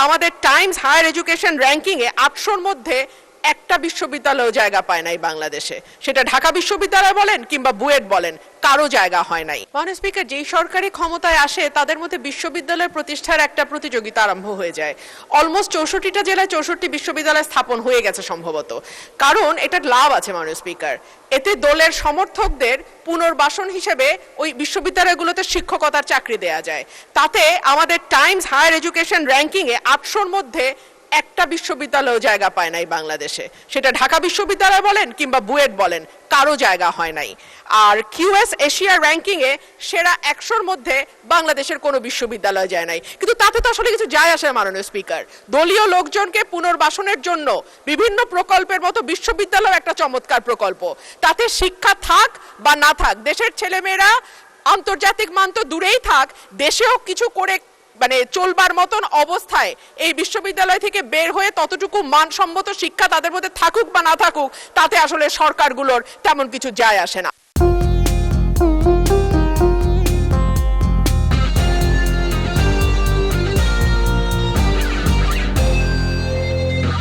আমাদের Times higher education র্যাঙ্কিংয়ে 800-র মধ্যে একটা বিশ্ববিদ্যালয় জায়গা পায় নাই বাংলাদেশে। সেটা ঢাকা বিশ্ববিদ্যালয় বলেন কিংবা বুয়েট বলেন, কারো জায়গা হয় নাই। মাননীয় স্পিকার, যেই সরকারি ক্ষমতায় আসে তাদের মধ্যে বিশ্ববিদ্যালয় প্রতিষ্ঠার একটা প্রতিযোগিতা আরম্ভ হয়ে যায়। অলমোস্ট 64টা জেলায় 64টি বিশ্ববিদ্যালয় স্থাপন হয়ে গেছে সম্ভবত। কারণ এটার লাভ আছে মাননীয় স্পিকার, এতে দলের সমর্থকদের পুনর্বাসন হিসেবে ওই বিশ্ববিদ্যালয়গুলোতে শিক্ষকতার চাকরি দেয়া যায়। তাতে আমাদের টাইমস হায়ার এডুকেশন র্যাঙ্কিংয়ে 800-র মধ্যে একটা বিশ্ববিদ্যালয় জায়গা পায় নাই বাংলাদেশে। সেটা ঢাকা বিশ্ববিদ্যালয় বলেন কিংবা বুয়েট বলেন, কারো জায়গা হয় নাই। আর কিউএস এশিয়া র্যাঙ্কিংয়ে সেরা 100-র মধ্যে বাংলাদেশের কোনো বিশ্ববিদ্যালয় যায় নাই। কিন্তু তাতে তো আসলে কিছু যায় আসে মাননীয় স্পিকার। দলীয় লোকজনকে পুনর্বাসনের জন্য বিভিন্ন প্রকল্পের মতো বিশ্ববিদ্যালয় একটা চমৎকার প্রকল্প। তাতে শিক্ষা থাক বা না থাক, দেশের ছেলেমেয়েরা আন্তর্জাতিক মান তো দূরেই থাক, দেশেও কিছু করে মানে চলবার মতন অবস্থায় এই বিশ্ববিদ্যালয় থেকে বের হয়ে ততটুকু মানসম্মত শিক্ষা তাদের মধ্যে থাকুক বা না থাকুক, তাতে আসলে সরকারগুলোর তেমন কিছু যায় আসে না।